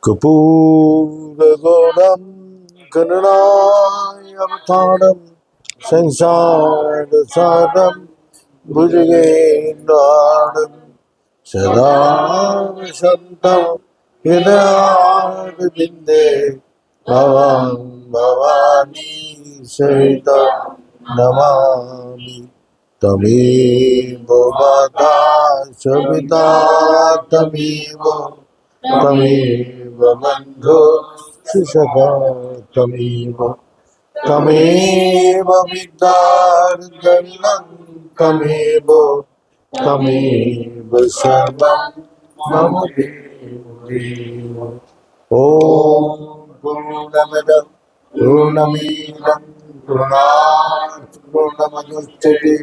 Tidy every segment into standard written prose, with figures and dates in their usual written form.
कपूरगौरं करुणावतारं संसारसारं भुजगेन्द्रहारं सदा वसन्तं हृदयारविन्दे भवां भवानी सहितं नमामि तमेव माता सविता तमेव बन्धो शिशुः तमेव विद्यार्जनं तमेव सर्वं मम देव। ॐ पूर्णमद पूर्णमिदं पूर्णात् पूर्णमुदच्यते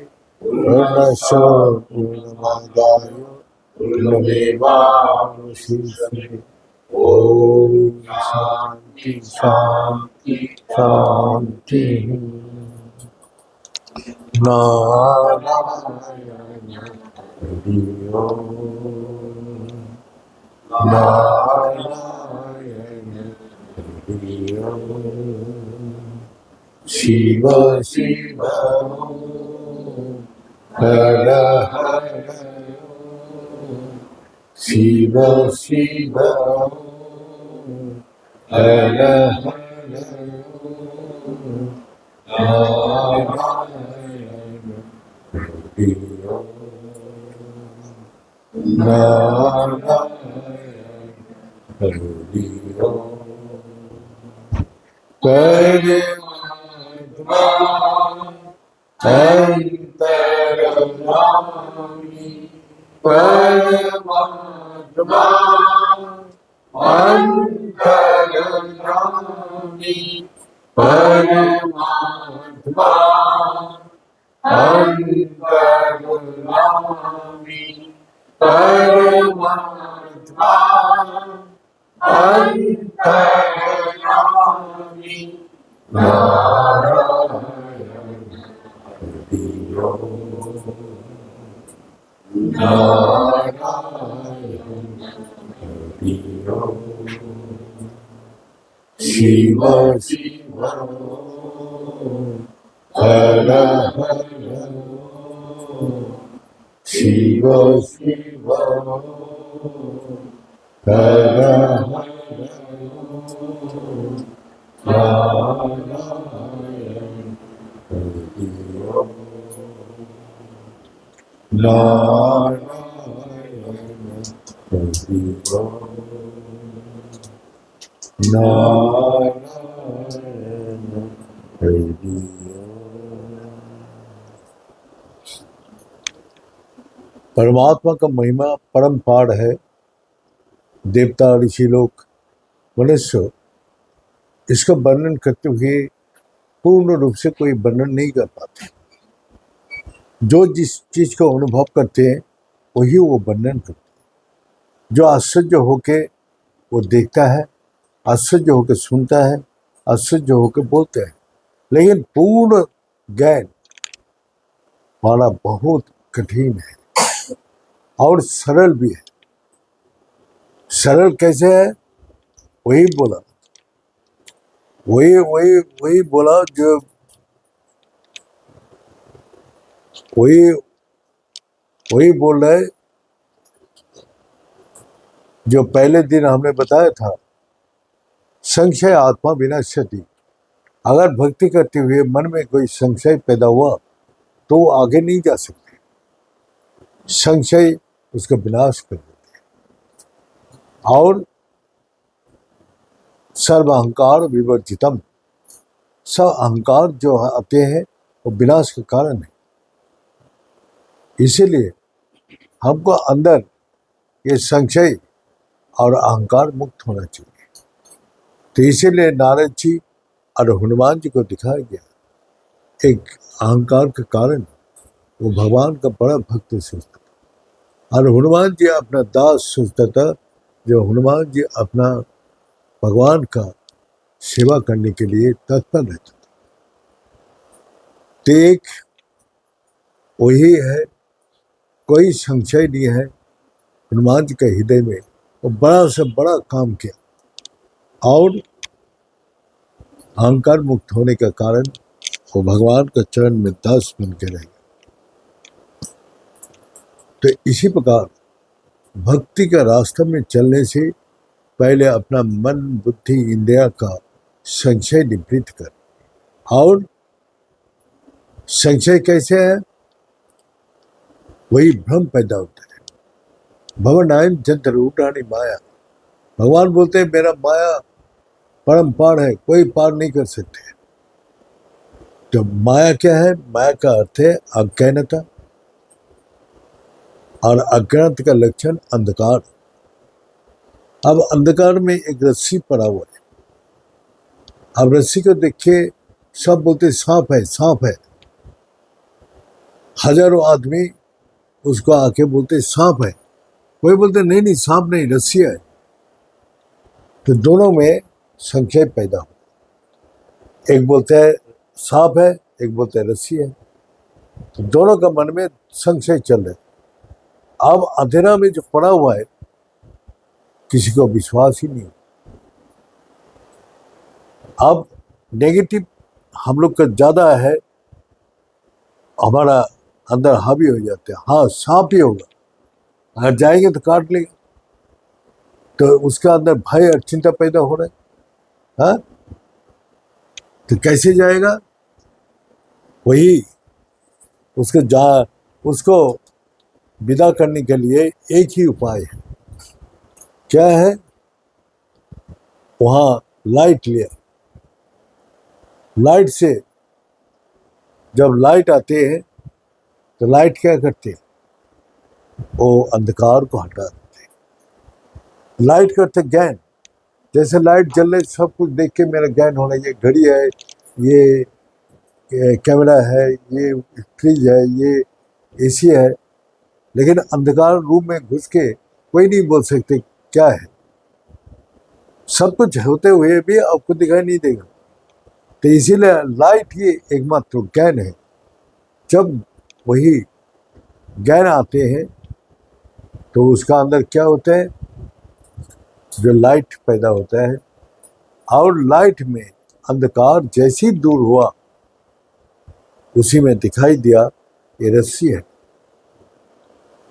पूर्णस्य पूर्णमादाय पूर्णमेवावशिष्यते। ओम शांति शांति शांति। नारायण हरि ओम नारायण हरि ओम शिव शिव हर हर शिव शिव हर हर नारायण हरि ओम नारायण हरि ओम परमात्मा अंतर्यामी परमात्मा अंतर्यामी परमात्मा अंतर्यामी परमात्मा अंतर्यामी नारायण हरि ओम नारायण हरि ओम शिव शिव हर हर शिव शिव हर हर नारायण हरि ओम नारायण हरि ओम नारायण हरि ओम। परमात्मा का महिमा परम पार है। देवता ऋषि लोग मनुष्य इसका वर्णन करते हुए पूर्ण रूप से कोई वर्णन नहीं कर पाते। जो जिस चीज को अनुभव करते हैं वही वो वर्णन करते हैं। जो आश्चर्य होके वो देखता है, आश्चर्य होकर सुनता है, आश्चर्य होकर बोलते हैं, लेकिन पूर्ण ज्ञान पाना बहुत कठिन है और सरल भी है। सरल कैसे है? वही बोला, वही बोला जो वही बोल रहे जो पहले दिन हमने बताया था। संशय आत्मा विनश्यति। अगर भक्ति करते हुए मन में कोई संशय पैदा हुआ तो वो आगे नहीं जा सकते। संशय उसका विनाश कर देते हैं। और सर्व अहंकार विवर्जितम, सब अहंकार जो आते हैं वो विनाश का कारण है। इसीलिए हमको अंदर ये संशय और अहंकार मुक्त होना चाहिए। तो इसीलिए नारद जी और हनुमान जी को दिखाया गया। एक अहंकार का कारण वो भगवान का बड़ा भक्त सोचता था और हनुमान जी अपना दास सोचता था, जो हनुमान जी अपना भगवान का सेवा करने के लिए तत्पर रहता था। तो एक वही है, कोई संशय नहीं है। हनुमान जी के हृदय में वो बड़ा से बड़ा काम किया। और अहंकार मुक्त होने का कारण वो भगवान का चरण में दास बन के रहेगा। तो इसी प्रकार भक्ति का रास्ता में चलने से पहले अपना मन बुद्धि इंद्रिया का संशय निवृत्त कर। और संशय कैसे है? वही भ्रम पैदा होता है। भवनायम जंतरूढ़ानी माया। भगवान बोलते हैं मेरा माया परम पार है, कोई पार नहीं कर सकते। तो माया क्या है? माया का अर्थ है अज्ञानता, और अज्ञानता का लक्षण अंधकार। अब अंधकार में एक रस्सी पड़ा हुआ है। अब रस्सी को देखिए, सब बोलते सांप है, सांप है। हजारों आदमी उसको आके बोलते सांप है, कोई बोलते नहीं नहीं सांप नहीं, रस्सी है। तो दोनों में संशय पैदा हो। एक बोलते है सांप है, एक बोलते है रस्सी है। तो दोनों का मन में संशय चल रहा है। अब अंधेरा में जो पड़ा हुआ है किसी को विश्वास ही नहीं। अब नेगेटिव हम लोग का ज्यादा है, हमारा अंदर हावी हो जाते हैं। हाँ सांप ही होगा, अगर जाएंगे तो काट लेगा। तो उसका अंदर भय और चिंता पैदा हो रहा है। हाँ, तो कैसे जाएगा? वही उसको विदा करने के लिए एक ही उपाय है। क्या है? वहां लाइट लिया। लाइट से जब लाइट आते हैं तो लाइट क्या करते हैं? वो अंधकार को हटा देते हैं। लाइट करते ज्ञान। जैसे लाइट जल रही, सब कुछ देख के मेरा ज्ञान होना, ये घड़ी है, ये कैमरा है, ये फ्रिज है, ये एसी है। लेकिन अंधकार रूम में घुस के कोई नहीं बोल सकते क्या है। सब कुछ होते हुए भी आपको दिखाई नहीं देगा। तो इसीलिए लाइट ही एकमात्र ज्ञान है। जब वही ज्ञान आते हैं तो उसका अंदर क्या होता है? जो लाइट पैदा होता है। और लाइट में अंधकार जैसी दूर हुआ, उसी में दिखाई दिया ये रस्सी है।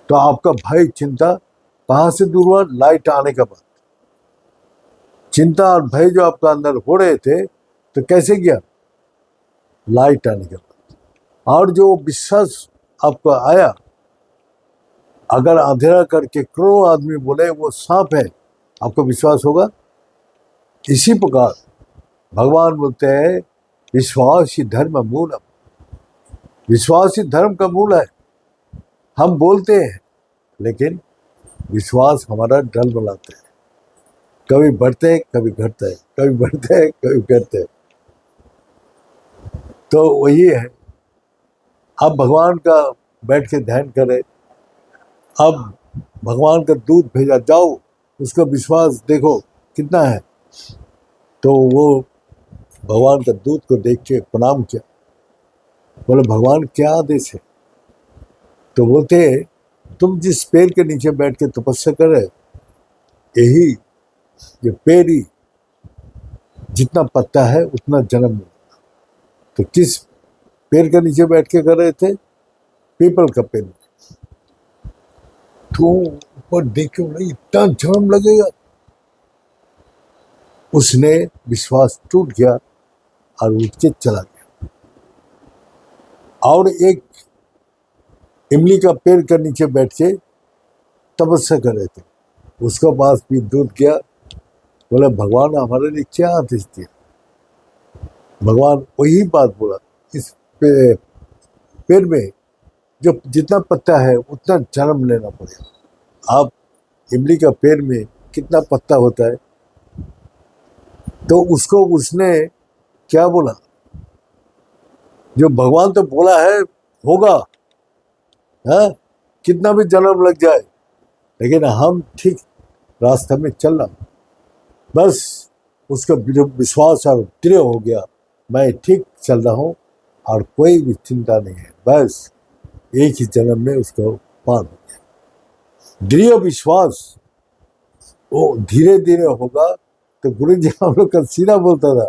तो आपका भय चिंता कहां से दूर हुआ? लाइट आने के बाद। चिंता और भय जो आपका अंदर हो रहे थे, तो कैसे गया? लाइट आने के बाद। और जो विश्वास आपको आया, अगर अंधेरा करके करोड़ों आदमी बोले वो सांप है, आपको विश्वास होगा? इसी प्रकार भगवान बोलते हैं विश्वास ही धर्म मूलम। विश्वास ही धर्म का मूल है। हम बोलते हैं लेकिन विश्वास हमारा डल बनाते हैं। कभी बढ़ते हैं, कभी घटते हैं, कभी बढ़ते हैं, कभी घटते हैं। तो वही है। अब भगवान का बैठ के ध्यान करें। अब भगवान का दूत भेजा, जाओ उसका विश्वास देखो कितना है। तो वो भगवान का दूत को देख के प्रणाम किया। बोले भगवान क्या आदेश है? तो बोलते तुम जिस पेड़ के नीचे बैठ के तपस्या कर रहे, यही ये पेड़ ही जितना पत्ता है उतना जन्म मिलता। तो किस पेड़ के नीचे बैठ के कर रहे थे? पीपल का पेड़। तो ऊपर देखो ना, इतना जन्म लगेगा। उसने विश्वास टूट गया और उठ के चला गया। और एक इमली का पेड़ के नीचे बैठ के तपस्या कर रहे थे, उसके पास भी दूत गया। बोला भगवान हमारे लिए क्या आदेश दिया? भगवान वही बात बोला, इस पेड़ में जो जितना पत्ता है उतना जन्म लेना पड़ेगा। आप इमली का पेड़ में कितना पत्ता होता है? तो उसको उसने क्या बोला? जो भगवान तो बोला है होगा, है कितना भी जन्म लग जाए, लेकिन हम ठीक रास्ते में चल रहा, बस उसका विश्वास और दृढ़ हो गया, मैं ठीक चल रहा हूँ और कोई भी चिंता नहीं है। बस एक ही जन्म में उसको पार हो गया। दृढ़ विश्वास वो धीरे धीरे होगा, तो गुरु जी हम लोग का सीधा बोलता था,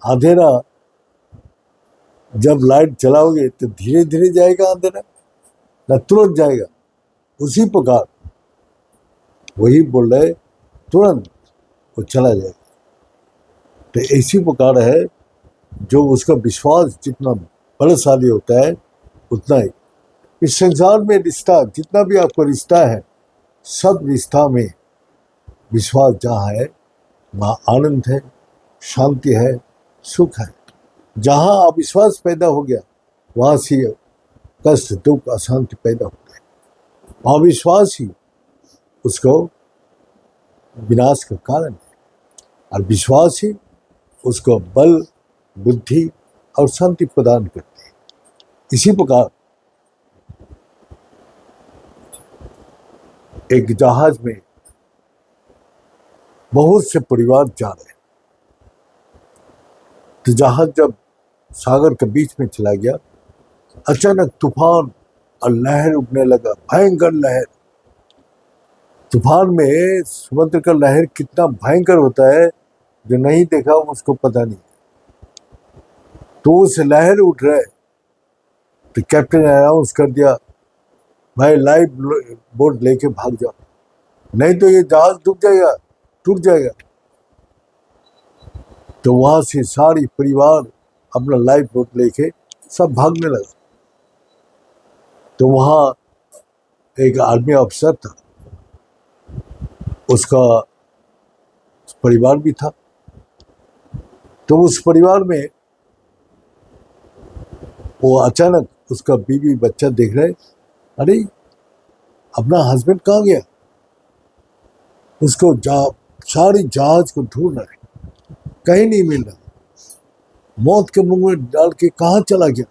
अंधेरा जब लाइट जलाओगे तो धीरे धीरे जाएगा अंधेरा, न तुरंत जाएगा। उसी प्रकार वही बोल रहे, तुरंत वो चला जाएगा। तो इसी प्रकार है, जो उसका विश्वास जितना बलशाली होता है उतना ही इस संसार में रिश्ता, जितना भी आपका रिश्ता है, सब रिश्ता में विश्वास जहाँ है वहाँ आनंद है, शांति है, सुख है। जहाँ अविश्वास पैदा हो गया वहाँ से कष्ट, दुख, अशांति पैदा होता है। अविश्वास ही उसको विनाश का कारण है, और विश्वास ही उसको बल, बुद्धि और शांति प्रदान करते हैं। इसी प्रकार एक जहाज में बहुत से परिवार जा रहे हैं, तो जहाज जब सागर के बीच में चला गया, अचानक तूफान और लहर उठने लगा, भयंकर लहर। तूफान में समुद्र का लहर कितना भयंकर होता है, जो नहीं देखा उसको पता नहीं। तो उस लहर उठ रहे, तो कैप्टन ने अनाउंस कर दिया, भाई लाइफ बोट लेके भाग जाओ, नहीं तो ये जहाज डूब जाएगा, टूट जाएगा। तो वहां से सारी परिवार अपना लाइफ बोट लेके सब भागने लगा। तो वहां एक आर्मी अफसर था, उसका परिवार भी था। तो उस परिवार में वो अचानक उसका बीवी बच्चा देख रहे, अरे अपना हस्बैंड कहाँ गया। उसको सारी जहाज को ढूंढ रहे, कहीं नहीं मिल रहा, मौत के मुंह में डाल के कहाँ चला गया।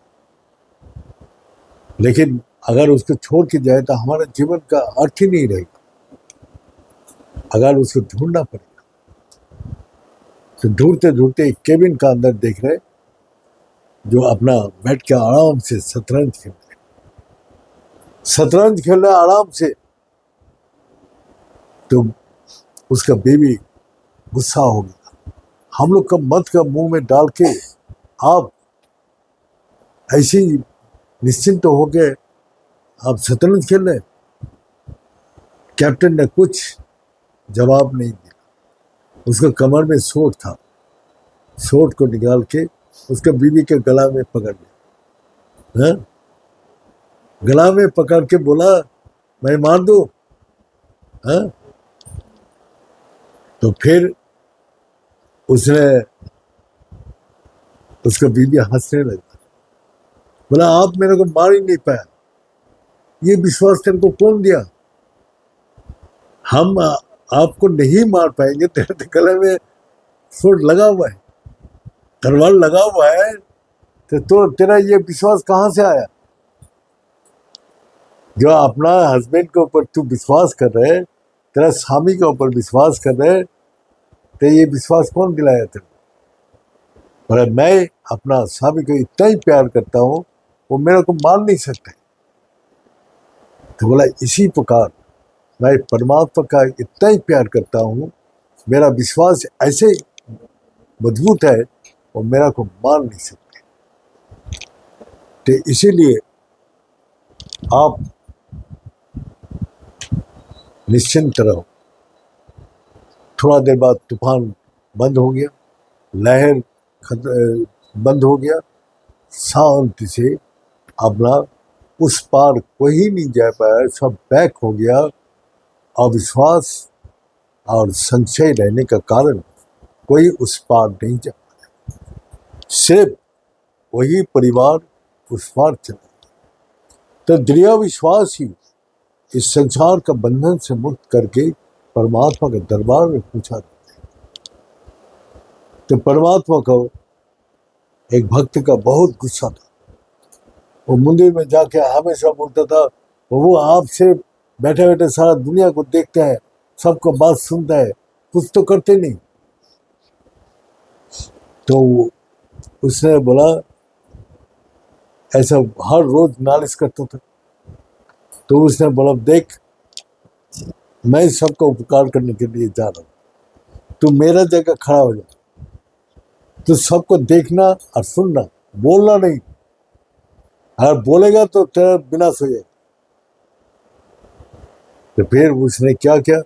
लेकिन अगर उसको छोड़ के जाए तो हमारा जीवन का अर्थ ही नहीं रहेगा। अगर उसको ढूंढना पड़ेगा, तो ढूंढते ढूंढते एक केबिन का अंदर देख रहे, जो अपना बैठ के आराम से शतरंज खेल रहे आराम से। तो उसका बीवी गुस्सा हो गया, हम लोग का मत का मुंह में डाल के आप ऐसे ही निश्चिंत हो गए, आप शतरंज खेल रहे। कैप्टन ने कुछ जवाब नहीं दिया। उसका कमर में सोट था, सोट को निकाल के उसका बीवी के गला में पकड़ लिया, गला में पकड़ के बोला, मैं मार दूं। तो फिर उसका बीवी हंसने लगा, बोला आप मेरे को मार ही नहीं पाया, ये विश्वास तेरे को कौन दिया। हम आपको नहीं मार पाएंगे, तेरे गले में सोट लगा हुआ है, तलवार लगा हुआ है, तो तेरा ये विश्वास कहाँ से आया। जो अपना हस्बैंड के ऊपर तू विश्वास कर रहे, तेरा स्वामी के ऊपर विश्वास कर रहे, तो ये विश्वास कौन दिलाया तेरे को। और मैं अपना स्वामी को इतना ही प्यार करता हूँ, वो मेरे को मार नहीं सकते। तो बोला इसी प्रकार मैं परमात्मा का इतना ही प्यार करता हूँ, मेरा विश्वास ऐसे मजबूत है, वो मेरा को मार नहीं सकते। तो इसीलिए आप निश्चिंत रहो। थोड़ा देर बाद तूफान बंद हो गया, लहर बंद हो गया, शांति से अपना उस पार कोई नहीं जा पाया, सब बैक हो गया। अविश्वास और संशय रहने का कारण कोई उस पार नहीं जा पाया, सिर्फ वही परिवार उस पार चला। तो दृढ़ विश्वास ही इस संसार का बंधन से मुक्त करके परमात्मा के दरबार में पूछा जाता है। तो परमात्मा को एक भक्त का बहुत गुस्सा था। वो मंदिर में जाके हमेशा बोलता था, वो आपसे बैठे बैठे सारा दुनिया को देखता है, सबको बात सुनता है, कुछ तो करते नहीं। तो उसने बोला, ऐसा हर रोज नालिश करता था। तो उसने बोला, देख मैं सबका उपकार करने के लिए जा रहा हूँ, तू मेरा जगह खड़ा हो जा, तू सबको देखना और सुनना, बोलना नहीं। अगर बोलेगा तो तेरा विनाश हो जाएगा। तो फिर उसने क्या किया,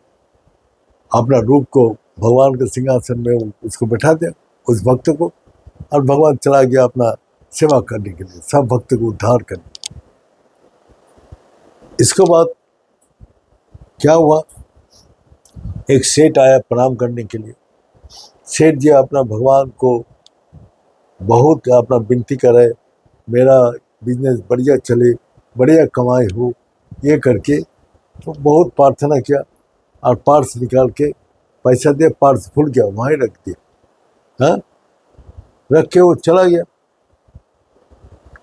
अपना रूप को भगवान के सिंहासन में उसको बैठा दिया, उस भक्त को, और भगवान चला गया अपना सेवा करने के लिए, सब भक्त को उद्धार करने। इसके बाद क्या हुआ, एक सेठ आया प्रणाम करने के लिए। सेठ जी अपना भगवान को बहुत अपना विनती करे, मेरा बिजनेस बढ़िया चले, बढ़िया कमाई हो, ये करके तो बहुत प्रार्थना किया, और पर्स निकाल के पैसा दिया, पर्स भूल गया, वहीं रख दिया। हाँ, रख के वो चला गया।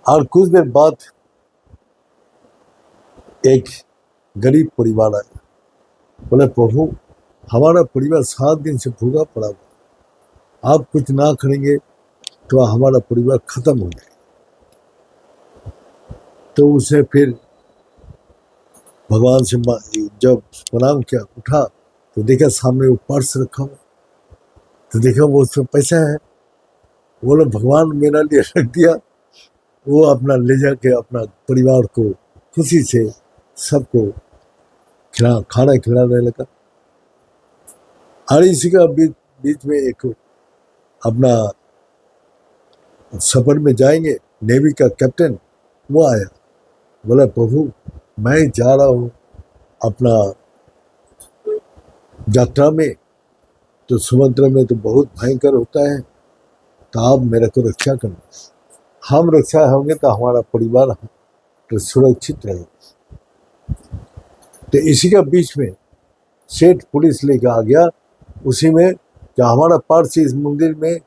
और कुछ देर बाद एक गरीब परिवार आया, बोले प्रभु हमारा परिवार 7 दिन से भूखा पड़ा हुआ, आप कुछ ना करेंगे तो हमारा परिवार खत्म हो जाएगा। तो उसे फिर भगवान से जब प्रणाम किया, उठा तो देखा सामने वो पर्स रखा हुआ, तो देखा वो उसमें पैसा है। बोलो भगवान मेरा लिए रख दिया। वो अपना ले जाके अपना परिवार को खुशी से सबको खाना खिलाने लगा। और इसी का बीच में एक अपना सफर में जाएंगे, नेवी का कैप्टन वो आया, बोला प्रभु मैं जा रहा हूँ अपना यात्रा में, तो समुद्र में तो बहुत भयंकर होता है, तो आप मेरे को रक्षा करना। हम रक्षा होंगे तो हमारा परिवार तो सुरक्षित रहेगा। तो इसी का बीच में सेठ पुलिस लेकर आ गया। उसी में क्या हमारा पर्स इस मंदिर में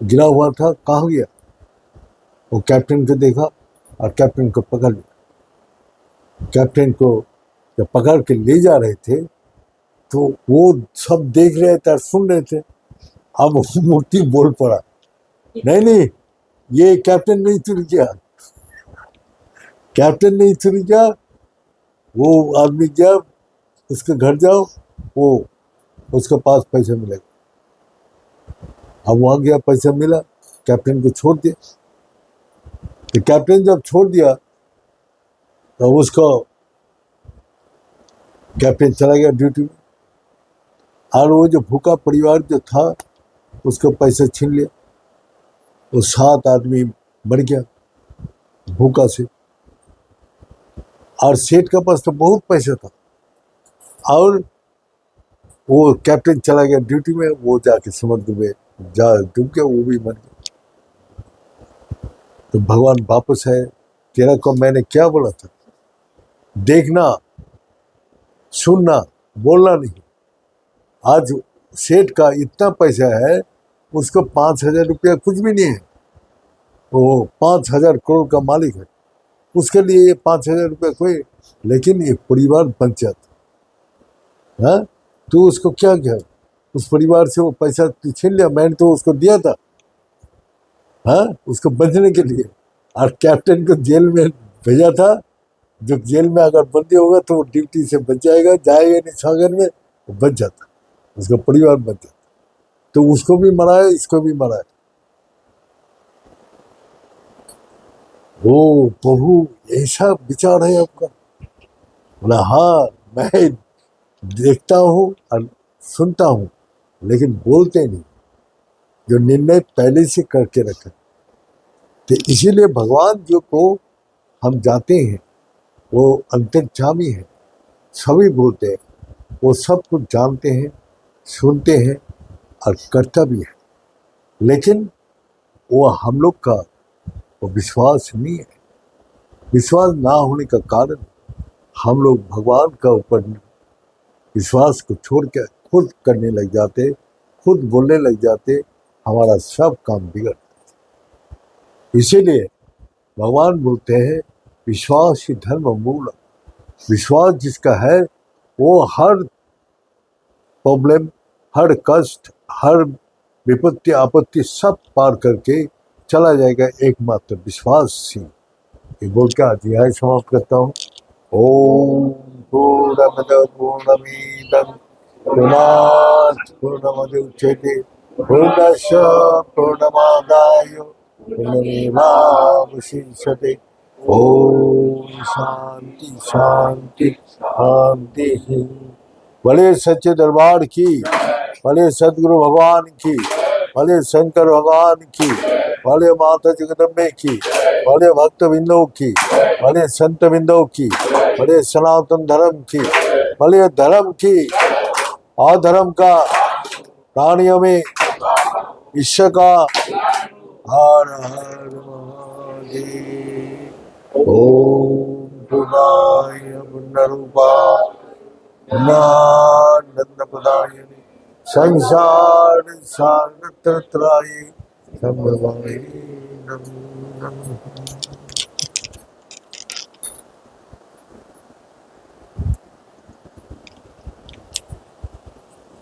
गिरा हुआ था, कहाँ गया? वो कैप्टन को देखा और कैप्टन को पकड़ लिया। कैप्टन को जब पकड़ के ले जा रहे थे तो वो सब देख रहे थे और सुन रहे थे। अब मूर्ति बोल पड़ा, नहीं ये कैप्टन नहीं चुरी किया, कैप्टन नहीं चुरी किया, वो आदमी गया, उसके घर जाओ, वो उसके पास पैसा मिलेगा। अब वहां गया, पैसा मिला, कैप्टन को छोड़ दिया। तो कैप्टन जब छोड़ दिया तो उसको कैप्टन चला गया ड्यूटी में, और वो जो भूखा परिवार जो था उसको पैसा छीन लिया। वो 7 आदमी मर गया भूखा से। और सेठ का पास तो बहुत पैसा था, और वो कैप्टन चला गया ड्यूटी में, वो जाके समुद्र में जा डूब गया, वो भी मर गया। तो भगवान वापस है, तेरा को मैंने क्या बोला था, देखना सुनना बोलना नहीं। आज सेठ का इतना पैसा है, उसको 5,000 रुपया कुछ भी नहीं है, वो 5,000 करोड़ का मालिक है, उसके लिए ये 5,000 रुपया कोई, लेकिन ये परिवार बच जाता। हाँ, तो उसको क्या किया, उस परिवार से वो पैसा छीन लिया, मैंने तो उसको दिया था, हाँ, उसको बचने के लिए। और कैप्टन को जेल में भेजा था, जो जेल में अगर बंदी होगा तो वो ड्यूटी से बच जाएगा, जाएगा नहीं सागर में, वो बच जाता, उसका परिवार बच जाता। तो उसको भी मराया, इसको भी मराया। ओ प्रभु ऐसा विचार है आपका? बोला हाँ, मैं देखता हूँ और सुनता हूँ, लेकिन बोलते नहीं, जो निर्णय पहले से करके रखा। तो इसीलिए भगवान जो को हम जाते हैं वो अंतर्यामी है, सभी बोलते हैं, वो सब कुछ जानते हैं, सुनते हैं और करता भी है, लेकिन वो हम लोग का वो विश्वास नहीं है। विश्वास ना होने का कारण हम लोग भगवान का ऊपर विश्वास को छोड़ के खुद करने लग जाते, खुद बोलने लग जाते, हमारा सब काम बिगड़ जाता। इसीलिए भगवान बोलते हैं विश्वास ही धर्म मूल। विश्वास जिसका है वो हर प्रॉब्लम, हर कष्ट, हर विपत्ति आपत्ति सब पार करके चला जाएगा, एकमात्र विश्वास से। ये बोल के आज यह समाप्त करता हूँ। ओम पूर्णमद पूर्णमिदं पूर्णात् पूर्णमदुच्यते पूर्णस्य पूर्णमादाय पूर्णमेवावशिष्यते। ओम शांति शांति शांति। भले सच्चे दरबार की, भले सदगुरु भगवान की, भले शंकर भगवान की, भले माता जगदम्बे की, भले भक्त बिंदों की, भले संत बिंदों की, भले सनातन धर्म की, भले धर्म की, अधर्म का, प्राणियों में ईश्वर का। हर हर महादेव। ओम पूर्णाय पुण्यरूपाय नंद प्रदायिने संसार सारत्रत्राय संभवाय नमः।